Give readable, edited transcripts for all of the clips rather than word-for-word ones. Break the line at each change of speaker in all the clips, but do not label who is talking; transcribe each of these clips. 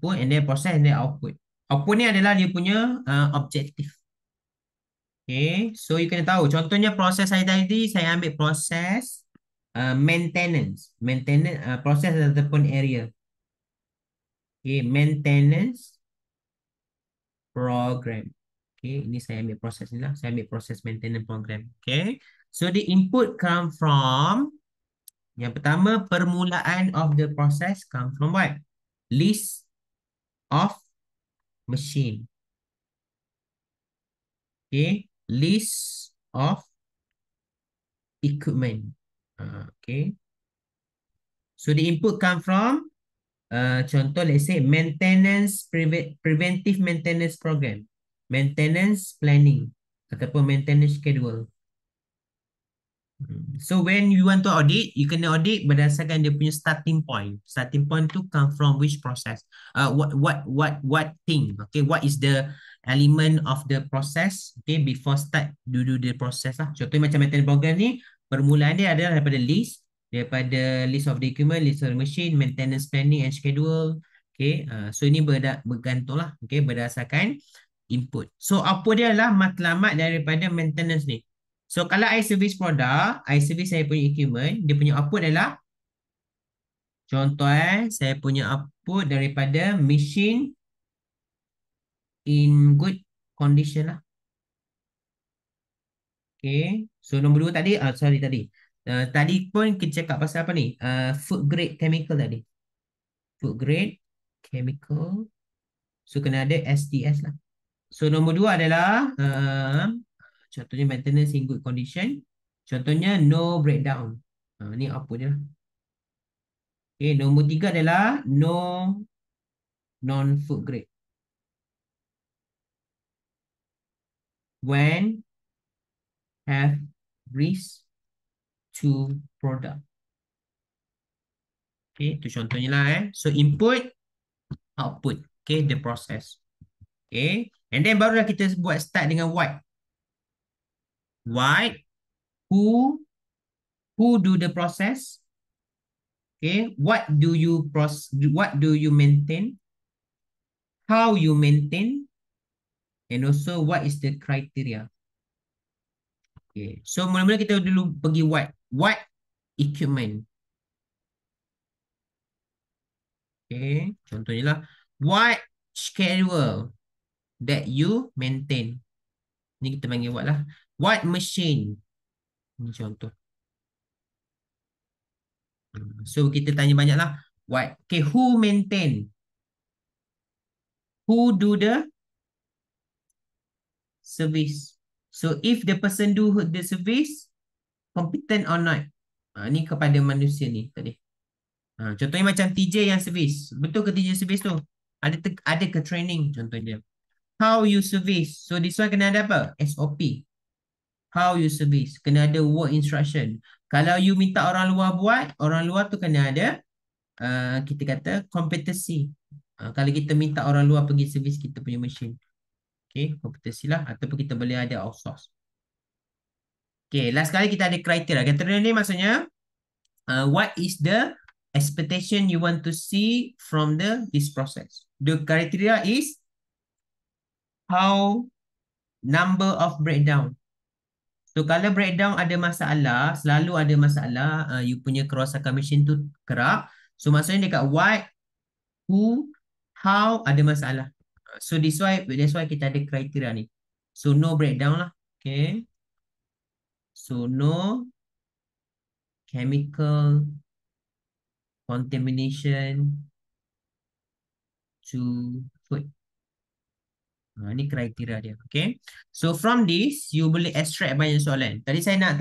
input and then process and then output. Output ni adalah dia punya objektif. Okay, so you kena tahu. Contohnya proses saya tadi, saya ambil proses maintenance. Maintenance, proses ataupun area. Okay, maintenance program. Okay, ini saya ambil proses ni lah. Saya ambil proses maintenance program. Okay, so the input come from, yang pertama, permulaan of the process come from what? List of machine. Okay, list of equipment. Okay, so the input come from contoh, let's say maintenance preventive maintenance program, maintenance planning ataupun maintenance schedule. So when you want to audit, you can audit berdasarkan dia punya starting point. Starting point tu come from which process? What thing? Okay, what is the element of the process? Okay, before start do the process lah. Contohnya macam maintenance program ni, permulaan dia adalah daripada list of the equipment, list of the machine, maintenance planning and schedule. Okay, so ini bergantung lah. Okay, berdasarkan input. So apa dia adalah matlamat daripada maintenance ni? So kalau I service produk, I service saya punya equipment, dia punya output adalah, contoh saya punya output daripada machine in good condition lah. Okay, so nombor 2 tadi, tadi pun kita cakap pasal apa ni? Food grade chemical tadi. Food grade chemical. So kena ada STS lah. So nombor 2 adalah contohnya maintenance in good condition. Contohnya no breakdown. Ni apa dia? Okay, nombor 3 adalah no non-food grade. When have risk to product. Okay, itu contohnya lah So input, output. Okay, the process. Okay, and then barulah kita buat start dengan what. What, who do the process? Okay, what do you maintain? How you maintain? And also what is the criteria? Okay, so mula-mula kita dulu pergi what. What equipment? Okay, contohnya lah. What schedule that you maintain? Ni kita panggil what lah. What machine? Ni contoh. So kita tanya banyak lah. What? Okay, who maintain? Who do the service? So if the person do the service, competent or not? Ni kepada manusia ni tadi. Contohnya macam TJ yang service. Betul ke TJ service tu? Ada ke training contohnya. How you service? So this one kena ada apa? SOP. How you service? Kena ada work instruction. Kalau you minta orang luar buat, orang luar tu kena ada kita kata kompetensi. Kalau kita minta orang luar pergi servis kita punya mesin. Okay, kompetensi lah. Ataupun kita boleh ada outsource. Okay, last kali kita ada kriteria. Kriteria ni maksudnya what is the expectation you want to see from this process. The criteria is how number of breakdown. So kalau breakdown ada masalah, selalu ada masalah, you punya kerosakan mesin tu kerap. So maksudnya dekat what, who, how ada masalah. So that's why kita ada kriteria ni. So no breakdown lah. Okay. So no chemical contamination to food. Ni kriteria dia. Okay. So from this, you boleh extract banyak soalan. Tadi saya nak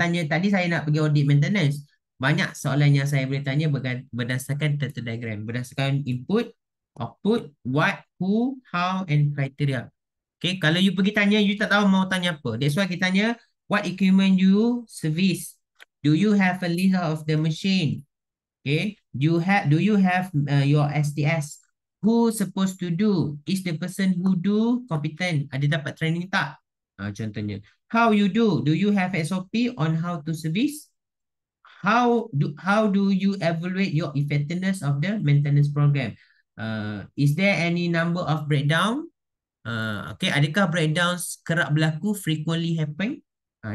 pergi audit maintenance. Banyak soalan yang saya boleh tanya berdasarkan data diagram. Berdasarkan input, output, what, who, how and criteria. Okay. Kalau you pergi tanya, you tak tahu mau tanya apa. That's why kita tanya, what equipment you service? Do you have a list of the machine? Okay. Do you have your STS? Who supposed to do? Is the person who do competent? Ada dapat training tak? Contohnya. How you do? Do you have SOP on how to service? How do you evaluate your effectiveness of the maintenance program? Is there any number of breakdown? Okay, adakah breakdowns kerap berlaku, frequently happen?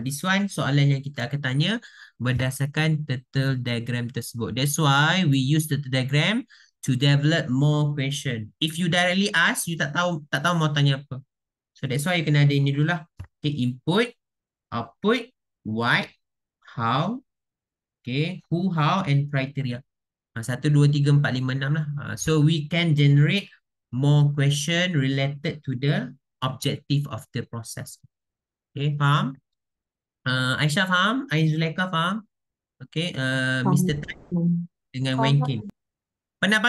This one soalan yang kita akan tanya berdasarkan turtle diagram tersebut. That's why we use turtle diagram to develop more question. If you directly ask, you tak tahu mau tanya apa. So that's why you kena ada ini dulu lah. Okay, input, output, what, how, okay, who, how, and criteria. 1, 2, 3, 4, 5, 6 lah. So we can generate more question related to the objective of the process. Okay, faham? Aisyah faham? Aizuleka faham? Okay,
Faham.
Mr. Tan dengan Wenkin.
Faham.
Pernah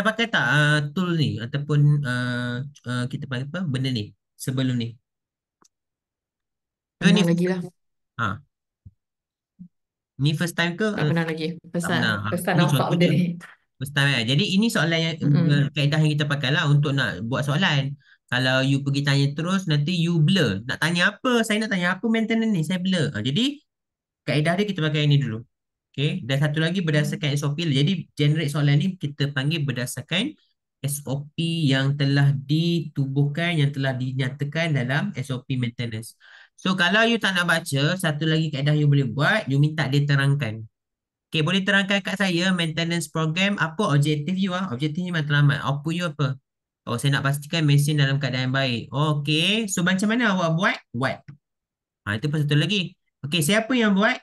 pakai tak tool ni ataupun kita panggil apa benda ni sebelum ni? Ke ni
Pernah lagi lah.
ha, ni first time ke?
Tak pernah lagi.
Tak pernah.
First time
Ni
nampak benda
contohnya
ni.
first time kan. Jadi ini soalan yang
Mm-mm.
kaedah yang kita pakai lah untuk nak buat soalan. Kalau you pergi tanya terus nanti you blur. Nak tanya apa? Saya nak tanya apa maintenance ni? Saya blur. Jadi kaedah dia kita pakai ini dulu. Okay. Dan satu lagi berdasarkan SOP. Jadi generate soalan ni kita panggil berdasarkan SOP yang telah ditubuhkan, yang telah dinyatakan dalam SOP maintenance. So kalau you tak nak baca, satu lagi kaedah you boleh buat, you minta dia terangkan. Okay, boleh terangkan kat saya maintenance program apa objektif you Objektif you matlamat. Output you apa? Oh, saya nak pastikan mesin dalam keadaan yang baik. Okay, so macam mana awak buat? Buat. Itu pun satu lagi. Okay, siapa yang buat?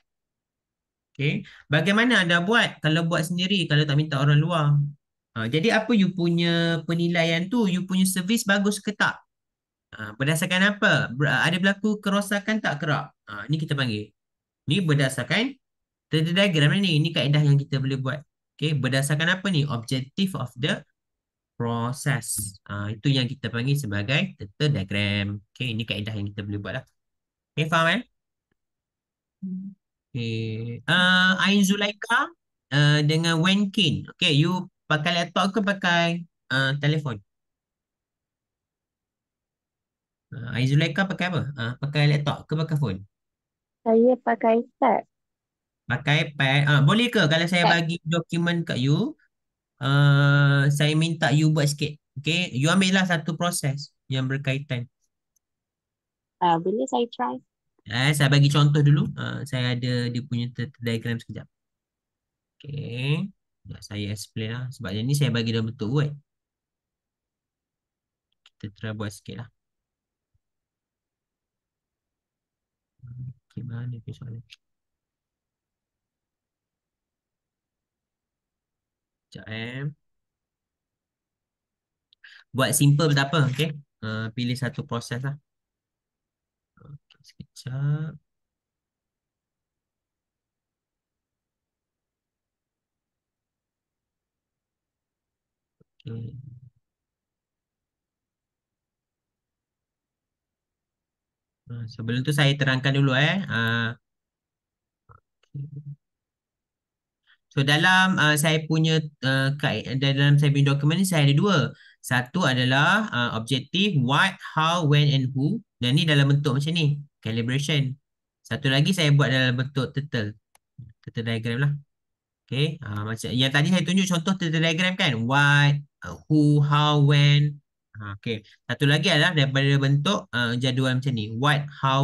Okay, bagaimana anda buat? Kalau buat sendiri, kalau tak minta orang luar. Jadi apa you punya penilaian tu? You punya servis bagus ke tak? Berdasarkan apa? Ada berlaku kerosakan tak kerap? Ni kita panggil. Ni berdasarkan turtle diagram ni. Ini kaedah yang kita boleh buat. Okay, berdasarkan apa ni? Objective of the process. Itu yang kita panggil sebagai turtle diagram. Okay, ini kaedah yang kita boleh buat lah. Okay, faham eh? Okay. Ain Zulaika dengan Wenkin. Okay, you pakai laptop ke pakai telefon? Ain Zulaika pakai apa? Pakai laptop ke pakai phone?
Saya pakai tab.
Pakai pad. Boleh ke kalau saya
Tab.
bagi dokumen kat you, saya minta you buat sikit. Okay, you ambil lah satu proses yang berkaitan.
Boleh saya try?
Saya bagi contoh dulu. Saya ada dia punya diagram sekejap. Okay. Sekejap saya explain lah. Sebab yang ni saya bagi dalam bentuk word. Kita try buat sikit lah. Okay, mana dia soalan? Sekejap Buat simple tak apa. Okay. Pilih satu proses lah. Okay, sekejap. Okay. Sebelum tu saya terangkan dulu So dalam saya punya dalam saya punya dokumen ni saya ada dua. Satu adalah objektif what, how, when and who. Dan ni dalam bentuk macam ni, calibration. Satu lagi saya buat dalam bentuk turtle diagram lah. Okay, macam yang tadi saya tunjuk contoh turtle diagram kan, what, who, how, when. Okay, satu lagi adalah daripada bentuk jadual macam ni, what, how,